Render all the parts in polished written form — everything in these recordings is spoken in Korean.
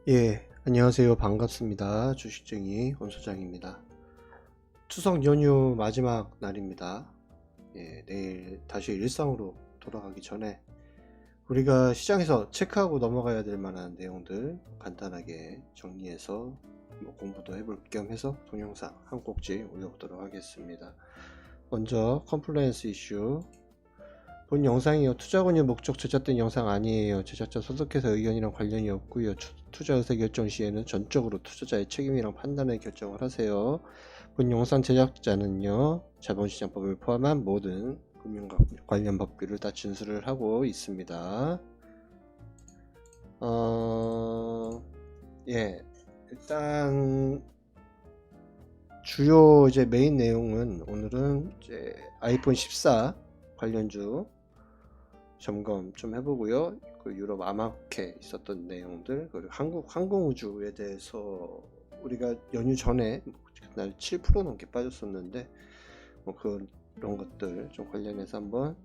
예, 안녕하세요. 반갑습니다. 주식쟁이 원소장입니다. 추석 연휴 마지막 날입니다. 예, 내일 다시 일상으로 돌아가기 전에 우리가 시장에서 체크하고 넘어가야 될 만한 내용들 간단하게 정리해서 공부도 해볼 겸 해서 동영상 한 꼭지 올려보도록 하겠습니다. 먼저 컴플라이언스 이슈. 본 영상이요, 투자권의 목적 제작된 영상 아니에요. 제작자 소속해서 의견이랑 관련이 없고요. 투자 의사 결정 시에는 전적으로 투자자의 책임이랑 판단에 결정을 하세요. 본 영상 제작자는요, 자본시장법을 포함한 모든 금융 관련 법규를 다 준수를 하고 있습니다. 예, 일단 주요 이제 메인 내용은 오늘은 이제 아이폰 14 관련주 점검 좀 해보고요. 그 유럽 암흑해 있었던 내용들, 그리고 한국 항공우주에 대해서 우리가 연휴 전에 그날 7% 넘게 빠졌었는데 뭐 그런 것들 좀 관련해서 한번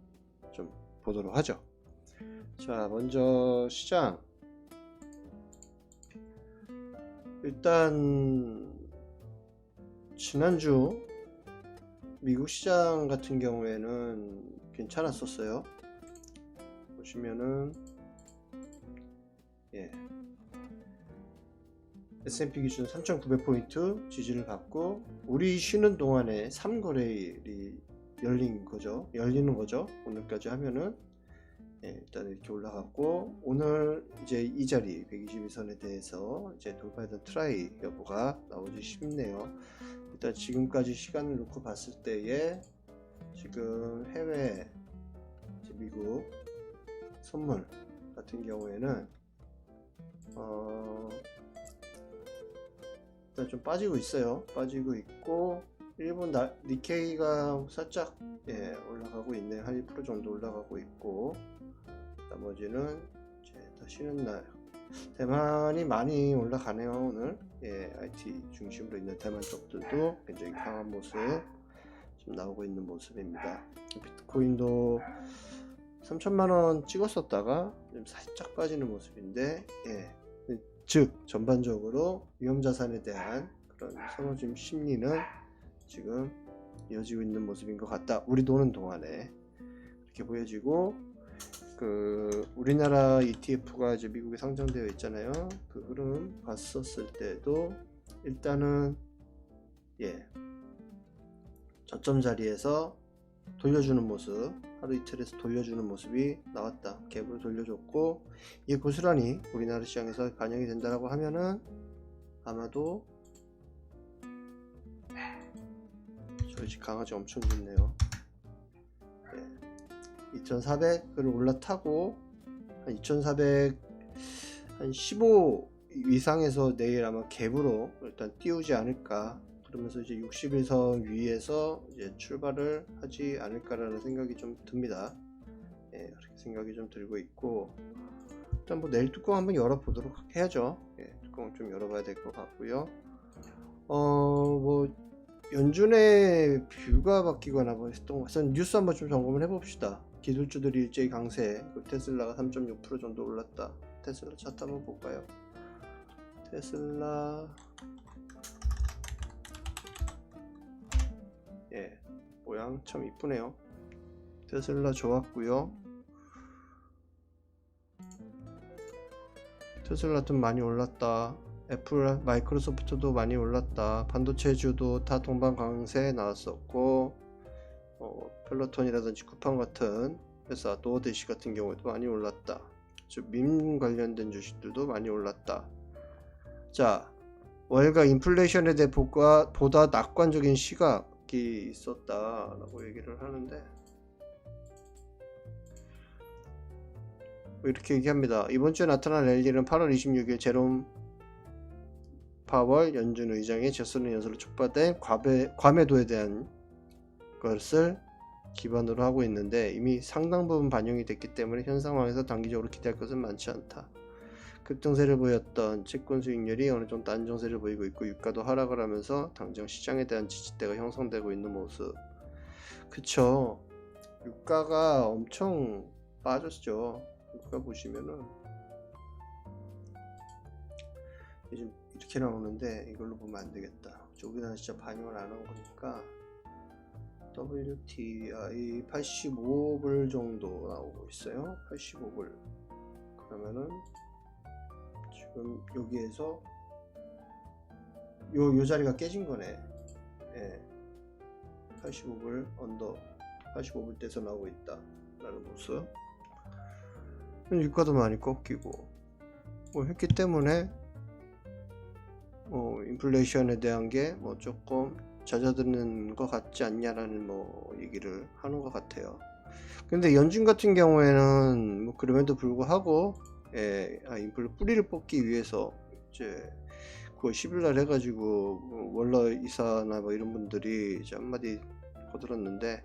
좀 보도록 하죠. 자, 먼저 시장. 일단 지난주 미국 시장 같은 경우에는 괜찮았었어요. 보시면은 S&P 기준 3,900포인트 지지를 받고 우리 쉬는 동안에 3거래일이 열리는 거죠. 오늘까지 하면은 일단 이렇게 올라갔고, 오늘 이제 이 자리 122선에 대해서 이제 돌파했던 트라이 여부가 나오지 싶네요. 일단 지금까지 시간을 놓고 봤을 때에 지금 해외 미국 선물 같은 경우에는 일단 좀 빠지고 있어요. 빠지고 있고, 일본 니케이가 살짝 올라가고 있네요. 한 1% 정도 올라가고 있고, 나머지는 이제 다 쉬는 날. 대만이 많이 올라가네요. 오늘 IT 중심으로 있는 대만 쪽들도 굉장히 강한 모습 지금 나오고 있는 모습입니다. 비트코인도 3천만원 찍었었다가 좀 살짝 빠지는 모습인데, 즉 전반적으로 위험자산에 대한 그런 선호심 심리는 지금 이어지고 있는 모습인 것 같다. 우리 노는 동안에 이렇게 보여지고, 그 우리나라 ETF가 이제 미국에 상장되어 있잖아요. 그 흐름 봤었을 때도 일단은 저점 자리에서 돌려주는 모습, 하루 이틀에서 돌려주는 모습이 나왔다. 갭으로 돌려줬고, 이게 고스란히 우리나라 시장에서 반영이 된다라고 하면은 아마도 저희 강아지 엄청 짖네요. 2400을 올라타고 한 2400 한 15 이상에서 내일 아마 갭으로 일단 띄우지 않을까. 그러면서 이제 61선 위에서 이제 출발을 하지 않을까라는 생각이 좀 듭니다. 그렇게 생각이 좀 들고 있고, 일단 뭐 내일 뚜껑 한번 열어보도록 해야죠. 뚜껑을 좀 열어봐야 될 것 같고요. 뭐 연준의 뷰가 바뀌거나 뭐 했던 것은 뉴스 한번 좀 점검을 해봅시다. 기술주들이 일제히 강세, 테슬라가 3.6% 정도 올랐다. 테슬라 차트 한번 볼까요? 테슬라 모양 참 이쁘네요. 테슬라 좋았고요. 테슬라 좀 많이 올랐다. 애플, 마이크로소프트도 많이 올랐다. 반도체주도 다 동반 강세 나왔었고, 펠로톤이라든지 쿠팡 같은 회사, 도어대시 같은 경우에도 많이 올랐다. 즉 밈 관련된 주식들도 많이 올랐다. 자, 월가 인플레이션에 대해 보다 낙관적인 시각이 있었다라고 얘기를 하는데, 이렇게 얘기합니다. 이번 주에 나타난 랠리는 8월 26일 제롬 파월 연준 의장의 재선의 연설로 촉발된 과매도에 대한 것을 기반으로 하고 있는데, 이미 상당 부분 반영이 됐기 때문에 현 상황에서 단기적으로 기대할 것은 많지 않다. 급등세를 보였던 채권 수익률이 어느 정도 안정세를 보이고 있고, 유가도 하락을 하면서 당장 시장에 대한 지지대가 형성되고 있는 모습. 그쵸, 유가가 엄청 빠졌죠. 유가 보시면은 지금 이렇게 나오는데 이걸로 보면 안 되겠다. 우리나라 진짜 반영을 안 한 거니까 WTI 85불 정도 나오고 있어요. 85불. 그러면은 지금 여기에서 요 자리가 깨진 거네. 예. 85불 언더 85불 떼서 나오고 있다 라는 모습. 유가도 많이 꺾이고 뭐 했기 때문에 인플레이션에 대한 게 뭐 조금 잦아드는 것 같지 않냐라는 뭐 얘기를 하는 것 같아요. 근데 연준 같은 경우에는 뭐 그럼에도 불구하고 인플레 뿌리를 뽑기 위해서 이제 9월 10일 날 해가지고 월러 이사나 뭐 이런 분들이 이제 한마디 거들었는데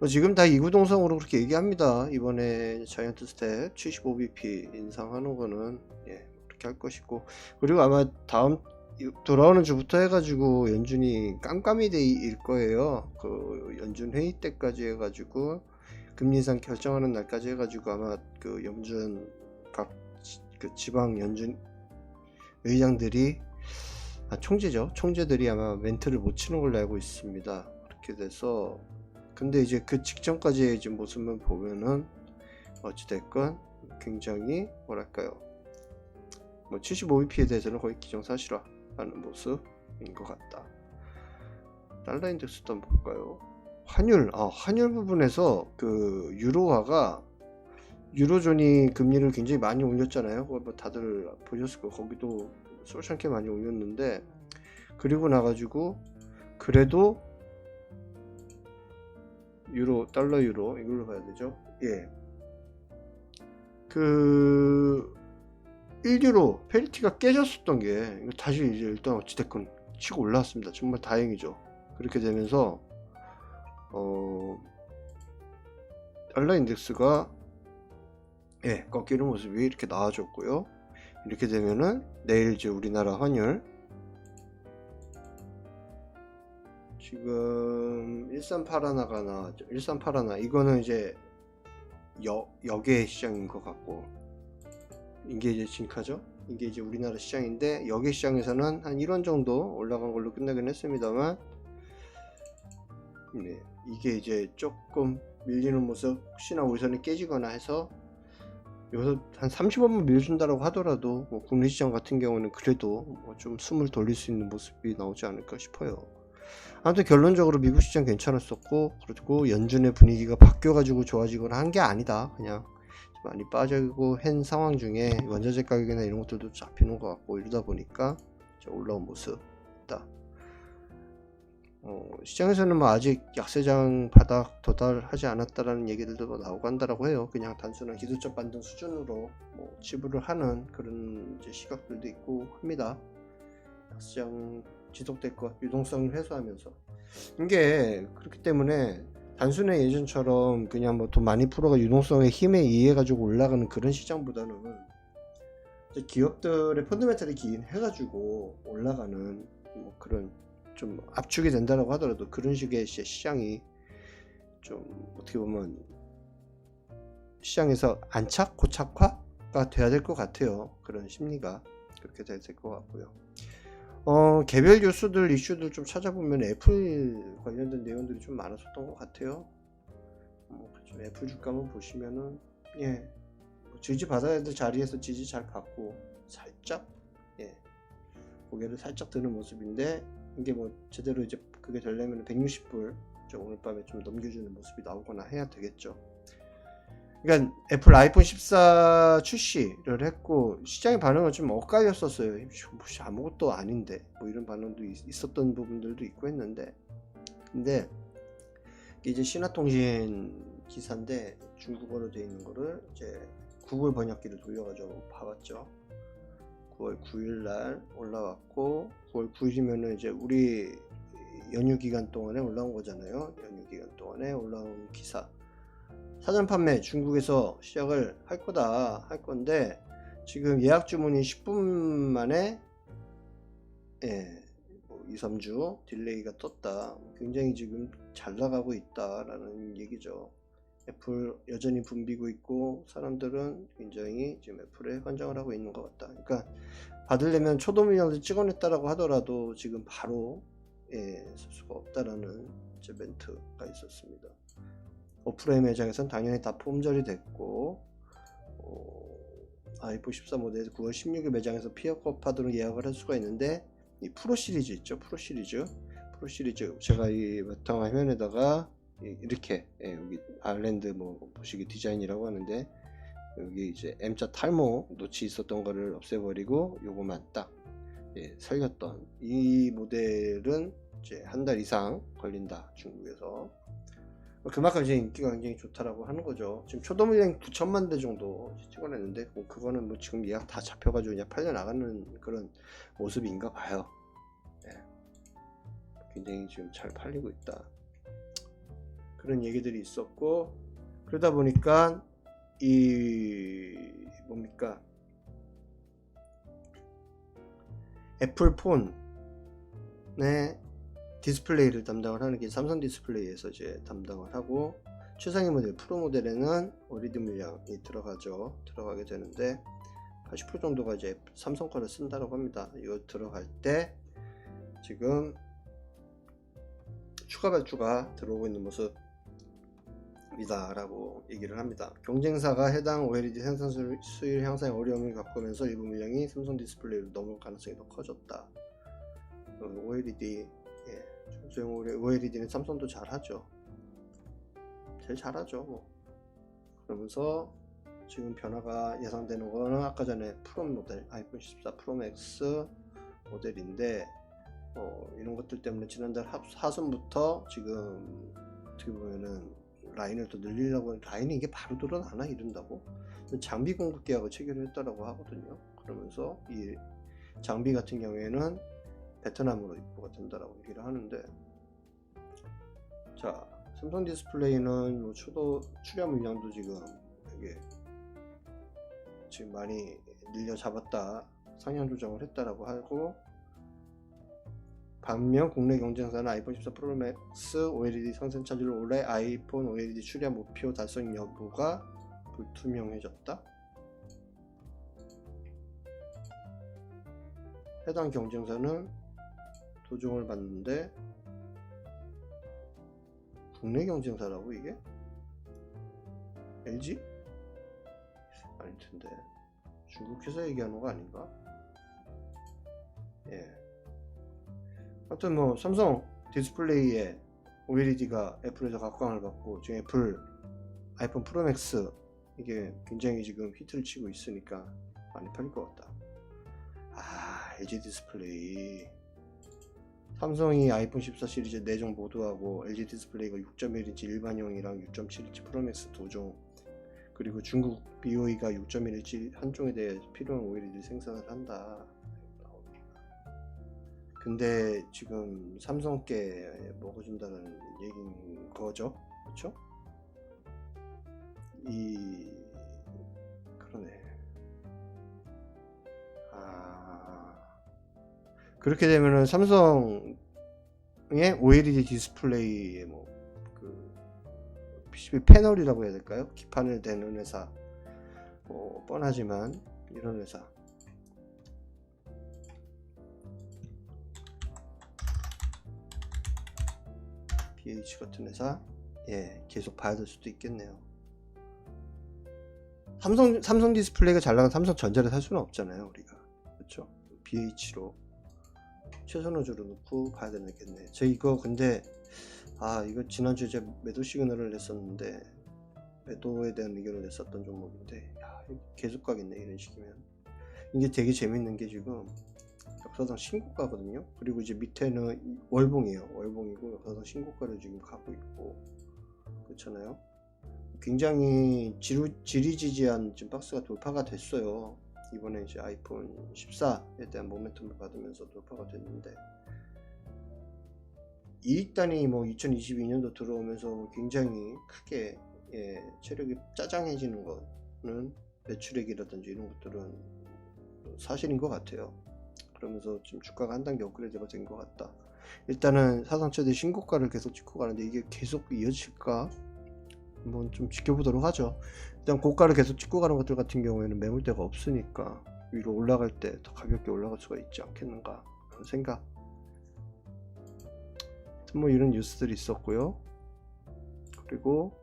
지금 다 이구동성으로 그렇게 얘기합니다. 이번에 자이언트 스텝 75bp 인상하는 거는 그렇게 할 것이고, 그리고 아마 다음 돌아오는 주부터 해가지고 연준이 깜깜이 데이일 거예요. 그 연준 회의 때까지 해가지고 금리 인상 결정하는 날까지 해가지고 아마 그 연준 각 그 지방 연준 의장들이 총재들이 아마 멘트를 못 치는 걸로 알고 있습니다. 그렇게 돼서 근데 이제 그 직전까지의 지금 모습만 보면은 어찌됐건 굉장히 뭐랄까요, 뭐 75bp에 대해서는 거의 기정사실화하는 모습인 것 같다. 달러 인덱스도 한번 볼까요? 환율 부분에서 그 유로화가 유로존이 금리를 굉장히 많이 올렸잖아요. 그거 뭐 다들 보셨을 거예요. 거기도 쏠창게 많이 올렸는데, 그리고 나가지고 그래도 달러 유로 이걸로 봐야 되죠. 그 1유로 페리티가 깨졌었던 게 다시 이제 일단 어찌됐건 치고 올라왔습니다. 정말 다행이죠. 그렇게 되면서 달러 인덱스가 꺾이는 모습이 이렇게 나와줬고요. 이렇게 되면은 내일 이제 우리나라 환율 지금 1381가 나왔죠. 1381 이거는 이제 역의 시장인 것 같고, 이게 이제 진카죠. 이게 이제 우리나라 시장인데 역의 시장에서는 한 1원 정도 올라간 걸로 끝나긴 했습니다만, 이게 이제 조금 밀리는 모습, 혹시나 우선이 깨지거나 해서 여기서 한 30원만 밀어준다라고 하더라도 뭐 국내 시장 같은 경우는 그래도 뭐 좀 숨을 돌릴 수 있는 모습이 나오지 않을까 싶어요. 아무튼 결론적으로 미국 시장 괜찮았었고, 그리고 연준의 분위기가 바뀌어가지고 좋아지거나 한 게 아니다. 그냥 많이 빠지고 한 상황 중에 원자재 가격이나 이런 것들도 잡히는 것 같고, 이러다 보니까 올라온 모습이다. 시장에서는 뭐 아직 약세장 바닥 도달하지 않았다라는 얘기들도 뭐 나오고 한다라고 해요. 그냥 단순한 기술적 반등 수준으로 뭐 치부를 하는 그런 이제 시각들도 있고 합니다. 약세장 지속될 것, 유동성을 회수하면서. 이게 그렇기 때문에 단순히 예전처럼 그냥 뭐 돈 많이 풀어가 유동성의 힘에 의해 가지고 올라가는 그런 시장보다는 기업들의 펀더멘털이 기인해가지고 올라가는 뭐 그런 좀 압축이 된다라고 하더라도 그런 식의 시장이 좀 어떻게 보면 시장에서 안착 고착화가 돼야 될 것 같아요. 그런 심리가 그렇게 돼야 될 것 같고요. 개별 뉴스들 이슈들 좀 찾아보면 애플 관련된 내용들이 좀 많았었던 것 같아요. 좀 애플 주가 한번 보시면은 지지 받아야 될 자리에서 지지 잘 받고 살짝 고개를 살짝 드는 모습인데, 이게 뭐 제대로 이제 그게 되려면 160불 오늘 밤에 좀 넘겨주는 모습이 나오거나 해야 되겠죠. 그러니까 애플 아이폰 14 출시를 했고 시장의 반응은 좀 엇갈렸었어요. 아무것도 아닌데 뭐 이런 반응도 있었던 부분들도 있고 했는데, 근데 이제 신화통신 기사인데 중국어로 되어 있는 거를 이제 구글 번역기를 돌려가지고 봐봤죠. 9월 9일 날 올라왔고, 9월 9일이면은 이제 우리 연휴 기간 동안에 올라온 거잖아요. 연휴 기간 동안에 올라온 기사. 사전 판매 중국에서 시작을 할 건데 지금 예약 주문이 10분 만에 2, 3주 딜레이가 떴다. 굉장히 지금 잘 나가고 있다라는 얘기죠. 애플 여전히 붐비고 있고 사람들은 굉장히 지금 애플에 환장을 하고 있는 것 같다. 그러니까 받으려면 초도밀량도 찍어냈다라고 하더라도 지금 바로 쓸 수가 없다라는 제 멘트가 있었습니다. 오프라인 매장에서는 당연히 다 폼절이 됐고 아이폰 14 모델에서 9월 16일 매장에서 피어컵 카드로 예약을 할 수가 있는데 이 프로 시리즈 있죠. 프로 시리즈 제가 이 바탕 화면에다가 이렇게 여기 아일랜드 뭐 보시기 디자인이라고 하는데 여기 이제 M자 탈모 노치 있었던 거를 없애버리고 요거만 딱 살렸던 이 모델은 이제 한 달 이상 걸린다 중국에서. 그만큼 이제 인기가 굉장히 좋다라고 하는 거죠. 지금 초도밀량 9천만 대 정도 찍어냈는데 그거는 뭐 지금 예약 다 잡혀가지고 그냥 팔려 나가는 그런 모습인가 봐요. 굉장히 지금 잘 팔리고 있다. 그런 얘기들이 있었고, 그러다 보니까 이 뭡니까 애플 폰의 디스플레이를 담당을 하는 게 삼성 디스플레이에서 이제 담당을 하고, 최상위 모델 프로 모델에는 OLED 물량이 들어가게 되는데 80% 정도가 이제 삼성 거를 쓴다고 합니다. 이거 들어갈 때 지금 추가 발주가 들어오고 있는 모습이다 라고 얘기를 합니다. 경쟁사가 해당 OLED 생산 수율 향상에 어려움을 겪으면서 일부 물량이 삼성 디스플레이로 넘어올 가능성이 더 커졌다. OLED 전소형 OLED는 삼성도 잘하죠. 제일 잘하죠 뭐. 그러면서 지금 변화가 예상되는 거는 아까 전에 프로 모델 아이폰 14 프로 맥스 모델인데 이런 것들 때문에 지난달 하순부터 지금 어떻게 보면은 라인을 또 늘리려고, 라인이 이게 바로 늘어나나 이런다고 장비 공급 계약을 체결을 했다라고 하거든요. 그러면서 이 장비 같은 경우에는 베트남으로 입고가 된다라고 얘기를 하는데, 자 삼성 디스플레이는 뭐 출하 물량도 지금 이게 지금 많이 늘려 잡았다, 상향 조정을 했다라고 하고, 반면 국내 경쟁사는 아이폰 14 프로 맥스 OLED 상생 차질로 올해 아이폰 OLED 출하 목표 달성 여부가 불투명해졌다. 해당 경쟁사는 도중을 받는데 국내 경쟁사라고 이게? LG? 아닐 텐데 중국 회사 얘기하는 거 아닌가? 하여튼 뭐 삼성 디스플레이에 OLED가 애플에서 각광을 받고 지금 애플 아이폰 프로 맥스 이게 굉장히 지금 히트를 치고 있으니까 많이 팔릴 것 같다. LG 디스플레이, 삼성이 아이폰 14 시리즈 4종 모두하고 LG 디스플레이가 6.1인치 일반형이랑 6.7인치 프로맥스 2종, 그리고 중국 BOE가 6.1인치 한 종에 대해 필요한 OLED 생산을 한다. 근데 지금 삼성께 먹어준다는 얘기인 거죠, 그렇죠? 그러네. 그렇게 되면은 삼성의 OLED 디스플레이의 PCB 패널이라고 해야 될까요? 기판을 대는 회사, 뻔하지만 이런 회사, BH 같은 회사, 계속 봐야 될 수도 있겠네요. 삼성 디스플레이가 잘 나간 삼성전자를 살 수는 없잖아요, 우리가. 그렇죠? BH로 최선 호주로 놓고 봐야 되겠네. 저 이거 근데 이거 지난주에 제가 매도 시그널을 냈었는데, 매도에 대한 의견을 냈었던 종목인데, 계속 가겠네 이런 식이면. 이게 되게 재밌는 게 지금 역사상 신고가거든요. 그리고 이제 밑에는 월봉이에요. 월봉이고 역사상 신고가를 지금 가고 있고, 그렇잖아요. 굉장히 지리지지한 지금 박스가 돌파가 됐어요. 이번에 이제 아이폰 14에 대한 모멘텀을 받으면서 돌파가 됐는데, 이익단이 2022년도 들어오면서 굉장히 크게 체력이 짜장해지는 거는 매출액이라든지 이런 것들은 사실인 것 같아요. 그러면서 지금 주가가 한 단계 업그레이드가 된 것 같다. 일단은 사상 최대 신고가를 계속 찍고 가는데 이게 계속 이어질까? 한번 좀 지켜보도록 하죠. 일단 고가를 계속 찍고 가는 것들 같은 경우에는 매물대가 없으니까 위로 올라갈 때 더 가볍게 올라갈 수가 있지 않겠는가 하는 생각. 뭐 이런 뉴스들이 있었고요. 그리고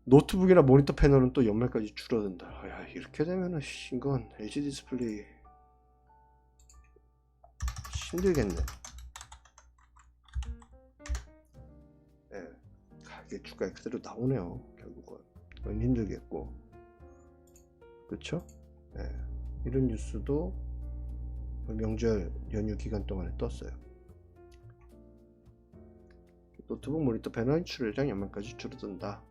노트북이나 모니터 패널은 또 연말까지 줄어든다. 야, 이렇게 되면은 이건 LG 디스플레이 힘들겠네. 예, 가게 주가에 그대로 나오네요. 결국은 이건 힘들겠고, 그렇죠? 예, 이런 뉴스도 명절 연휴 기간 동안에 떴어요. 노트북 모니터 패널 출력량 연말까지 줄어든다.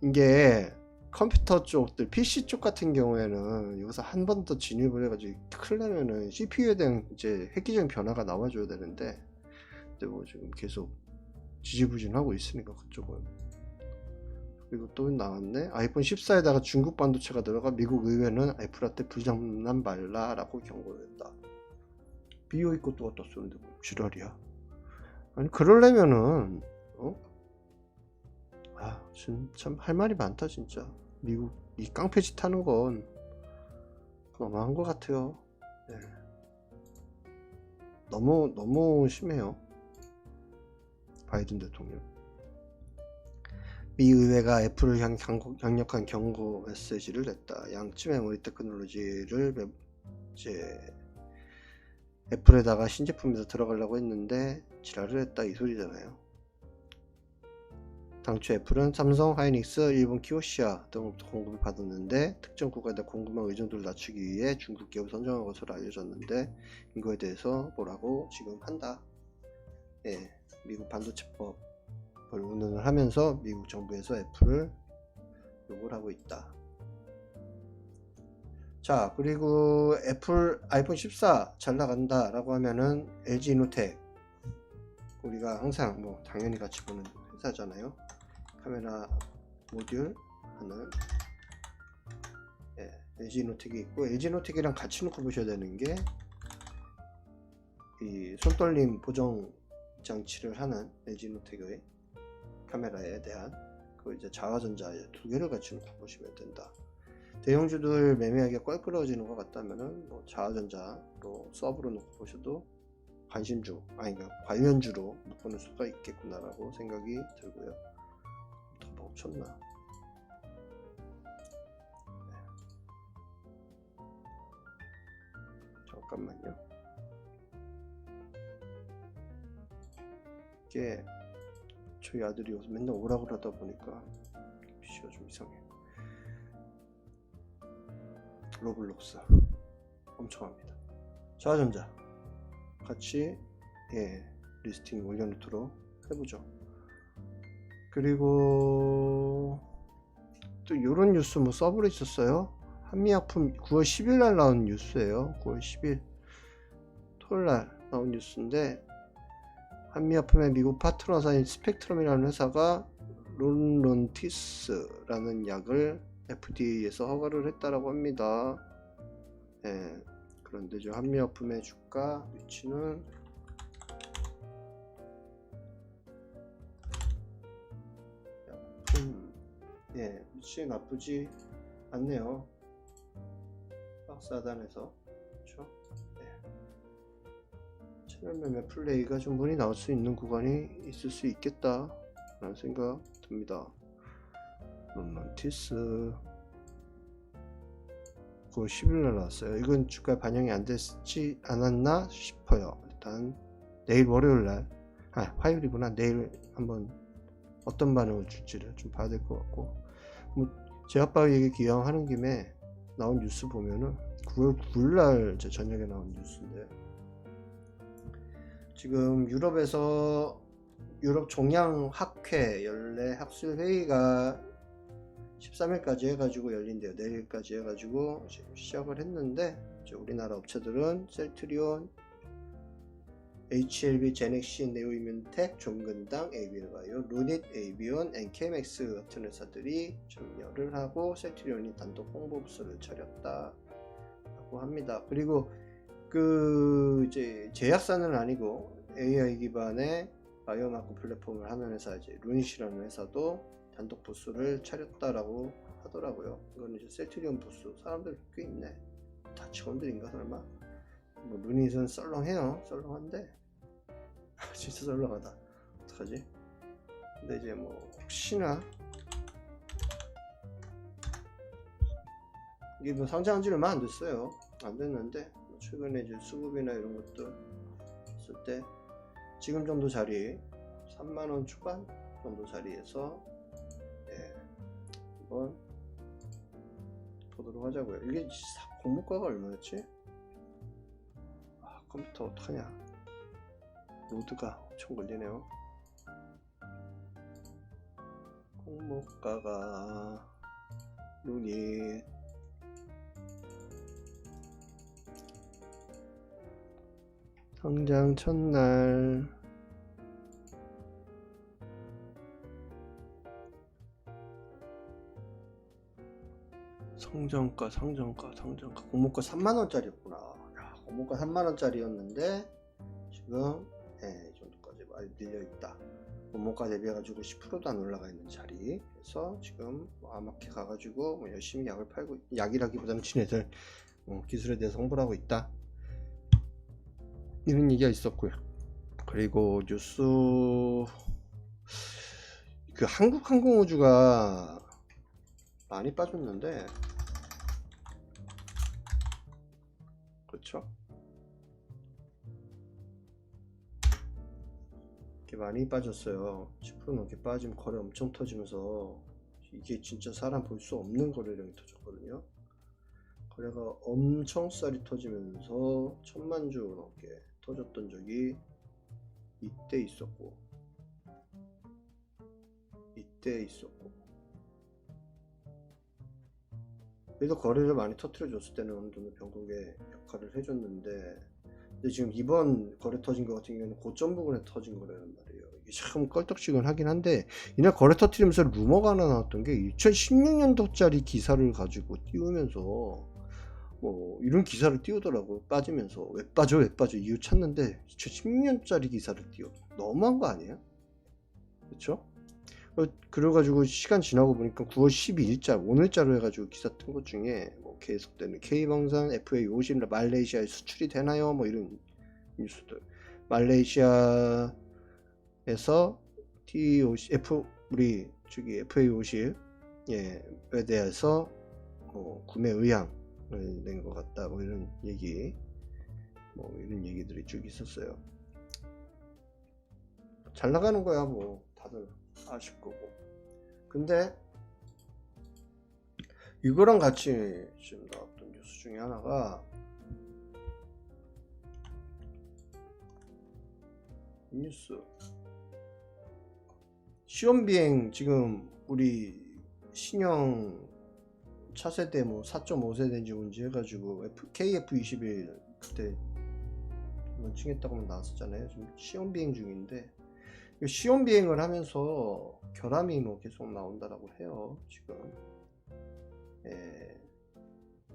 이게 컴퓨터 쪽들, PC 쪽 같은 경우에는 여기서 한 번 더 진입을 해가지고 큰일 나면은 CPU에 대한 이제 획기적인 변화가 나와줘야 되는데, 근데 뭐 지금 계속 지지부진하고 있으니까 그쪽은. 그리고 또 나왔네. 아이폰 14에다가 중국 반도체가 들어가 미국 의회는 애플한테 불장난 말라라고 경고를 했다. 비오이 것도 갖다 쓰는데 뭐 지랄이야. 아니 그러려면은 참 할 말이 많다 진짜. 미국 이 깡패짓 하는 건 너무한 것 같아요. 네. 너무 심해요. 바이든 대통령. 미 의회가 애플을 향해 강력한 경고 메시지를 냈다. 양치 메모리 테크놀로지를 이제 애플에다가 신제품에서 들어가려고 했는데 지랄을 했다 이 소리잖아요. 당초 애플은 삼성, 하이닉스, 일본 키오시아 등으로부터 공급을 받았는데 특정 국가에 대한 공급망 의존도를 낮추기 위해 중국 기업을 선정한 것으로 알려졌는데 이거에 대해서 뭐라고 지금 한다. 예, 미국 반도체법을 운운을 하면서 미국 정부에서 애플을 욕을 하고 있다. 자, 그리고 애플 아이폰 14 잘 나간다 라고 하면은 LG 이노텍, 우리가 항상 뭐 당연히 같이 보는 회사잖아요. 카메라 모듈 하는 LG 이노텍이 있고, LG 이노텍이랑 같이 놓고 보셔야 되는 게 이 손떨림 보정 장치를 하는 LG 이노텍의 카메라에 대한 그 이제 자화전자 두 개를 같이 놓고 보시면 된다. 대형주들 매매하기가 껄끄러워지는 것 같다면은 뭐 자화전자로 서브로 놓고 보셔도 관심주, 그러니까 관련주로 묶어놓을 수가 있겠구나라고 생각이 들고요. 더 멈췄나? 네. 잠깐만요. 이게 저희 아들이 요새 맨날 오라 그러다 보니까 PC가 좀 이상해. 로블록스 엄청 합니다. 자화전자 같이 리스팅 올려놓도록 해보죠. 그리고 또 요런 뉴스 뭐 서브로 있었어요. 한미약품 9월 10일 날 나온 뉴스예요. 9월 10일 토요일 날 나온 뉴스인데, 한미약품의 미국 파트너사인 스펙트럼이라는 회사가 론론티스라는 약을 FDA에서 허가를 했다라고 합니다. 그런데 저 한미약품의 주가 위치는 위치 나쁘지 않네요. 박스 하단에서 그렇죠? 채널 매매 플레이가 충분히 나올 수 있는 구간이 있을 수 있겠다 라는 생각 듭니다. 론론티스 9월 10일날 나왔어요. 이건 주가에 반영이 안 됐지 않았나 싶어요. 일단 내일 월요일날, 화요일이구나. 내일 한번 어떤 반응을 줄지를 좀 봐야 될 것 같고, 뭐 제 아빠 얘기 기왕하는 김에 나온 뉴스 보면은 9월 9일날 제 저녁에 나온 뉴스인데, 지금 유럽에서 유럽 종양학회 연례 학술회의가 13일까지 해가지고 열린대요. 내일까지 해가지고 지금 시작을 했는데, 이제 우리나라 업체들은 셀트리온, HLB, 제넥시, 네오이뮨텍, 종근당, 에이비엘바이오, 루닛, 에이비온, NK맥스 같은 회사들이 참여를 하고 셀트리온이 단독 홍보 부서를 차렸다라고 합니다. 그리고 그 이제 제약사는 아니고 AI 기반의 바이오마크 플랫폼을 하는 회사 이제 루닛이라는 회사도 단독 부스를 차렸다라고 하더라고요. 이건 이제 셀트리온 부스 사람들 꽤 있네. 다 직원들인가 설마? 뭐 루닛은 썰렁해요. 썰렁한데 진짜 썰렁하다. 어떡하지? 근데 이제 뭐 혹시나 이게 뭐 상장한 지 얼마 안 됐어요. 안 됐는데 최근에 이제 수급이나 이런 것들 했을 때 지금 정도 자리 3만원 초반 정도 자리에서 한번 보도록 하자고요. 이게 공모가가 얼마였지? 컴퓨터 어떡하냐. 로드가 엄청 걸리네요. 공모가가 루닛 상장 첫날 상정가 공모가 3만원짜리였구나. 야, 공모가 3만원짜리였는데 지금 이 정도까지 많이 밀려있다. 공모가 대비해가지고 10%도 안 올라가 있는 자리. 그래서 지금 아마케 가가지고 뭐 열심히 약을 팔고, 약이라기보다는 지네들 기술에 대해서 홍보를 하고 있다, 이런 얘기가 있었고요. 그리고 뉴스 그 한국항공우주가 많이 빠졌는데, 그렇죠? 이렇게 많이 빠졌어요. 10% 넘게 빠지면 거래 엄청 터지면서 이게 진짜 사람 볼 수 없는 거래량이 터졌거든요. 거래가 엄청 쌀이 터지면서 1000만 주 넘게 터졌던 적이 이때 있었고, 그래도 거래를 많이 터뜨려 줬을 때는 어느 정도 변곡의 역할을 해줬는데, 근데 지금 이번 거래 터진 것 같은 경우는 고점 부분에 터진 거라는 말이에요. 이게 참 껄떡지근하긴 한데, 이날 거래 터뜨리면서 루머가 하나 나왔던 게 2016년도짜리 기사를 가지고 띄우면서 뭐 이런 기사를 띄우더라고. 빠지면서 왜 빠져 이유 찾는데 2016년짜리 기사를 띄워. 너무한 거 아니에요? 그렇죠? 그래가지고 시간 지나고 보니까 9월 12일자 오늘자로 해가지고 기사 뜬 것 중에 뭐 계속되는 K방산 FA50 말레이시아에 수출이 되나요? 뭐 이런 뉴스들. 말레이시아에서 T50 우리 저기 FA50 에 대해서 구매 의향을 낸 것 같다, 뭐 이런 얘기, 뭐 이런 얘기들이 쭉 있었어요. 잘 나가는 거야 뭐 다들 아실 거고. 근데 이거랑 같이 지금 나왔던 뉴스 중에 하나가 뉴스 시험비행 지금 우리 신형 차세대 뭐 4.5세대인지 뭔지 해가지고 KF21 그때 런칭했다고만 나왔었잖아요. 지금 시험비행 중인데, 시험비행을 하면서 결함이 뭐 계속 나온다라고 해요. 지금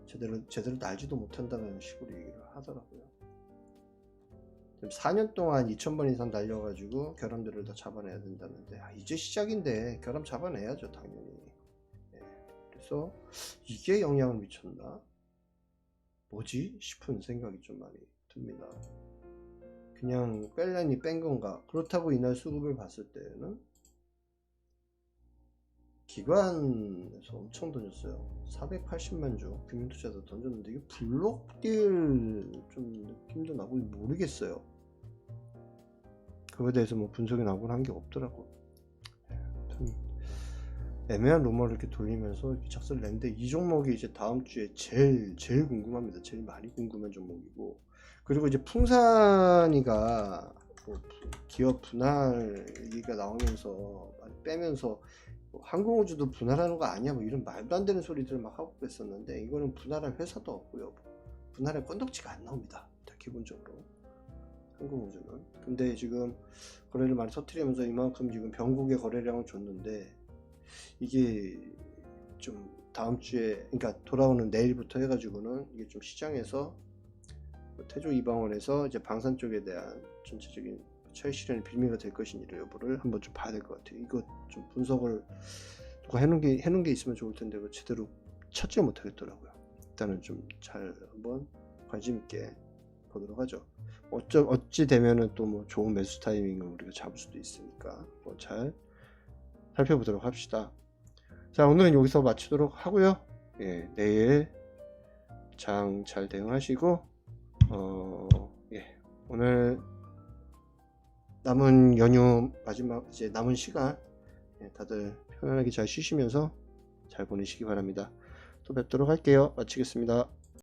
제대로 날지도 못한다는 식으로 얘기를 하더라고요. 지금 4년 동안 2000번 이상 날려가지고 결함들을 다 잡아내야 된다는데, 이제 시작인데 결함 잡아내야죠 당연히. 그래서 이게 영향을 미쳤나? 뭐지? 싶은 생각이 좀 많이 듭니다. 그냥 뺄려니 뺀 건가? 그렇다고 이날 수급을 봤을 때는 기관에서 엄청 던졌어요. 480만 주 금융투자도 던졌는데, 이게 블록딜 좀 느낌도 나고 모르겠어요. 그거에 대해서 뭐 분석이 나오긴 한 게 없더라고. 애매한 루머를 이렇게 돌리면서 이렇게 작성을 냈는데, 이 종목이 이제 다음 주에 제일 궁금합니다. 제일 많이 궁금한 종목이고, 그리고 이제 풍산이가 뭐 기업 분할 얘기가 나오면서 많이 빼면서 뭐 항공우주도 분할하는 거 아니야, 뭐 이런 말도 안 되는 소리들을 막 하고 그랬었는데, 이거는 분할할 회사도 없고요, 분할할 건덕지가 안 나옵니다, 기본적으로 항공우주는. 근데 지금 거래를 많이 터뜨리면서 이만큼 지금 변곡의 거래량을 줬는데, 이게 좀 다음 주에, 그러니까 돌아오는 내일부터 해가지고는 이게 좀 시장에서 태조 이방원에서 이제 방산 쪽에 대한 전체적인 차익 실현이 빌미가 될 것인지 여부를 한번 좀 봐야 될 것 같아요. 이거 좀 분석을 누가 해놓은 게 있으면 좋을 텐데 그 제대로 찾지 못하겠더라고요. 일단은 좀 잘 한번 관심 있게 보도록 하죠. 어찌 되면은 또 뭐 좋은 매수 타이밍을 우리가 잡을 수도 있으니까 뭐 잘 살펴보도록 합시다. 자, 오늘은 여기서 마치도록 하고요. 예, 내일 장 잘 대응하시고 예, 오늘 남은 연휴 마지막 이제 남은 시간 예, 다들 편안하게 잘 쉬시면서 잘 보내시기 바랍니다. 또 뵙도록 할게요. 마치겠습니다.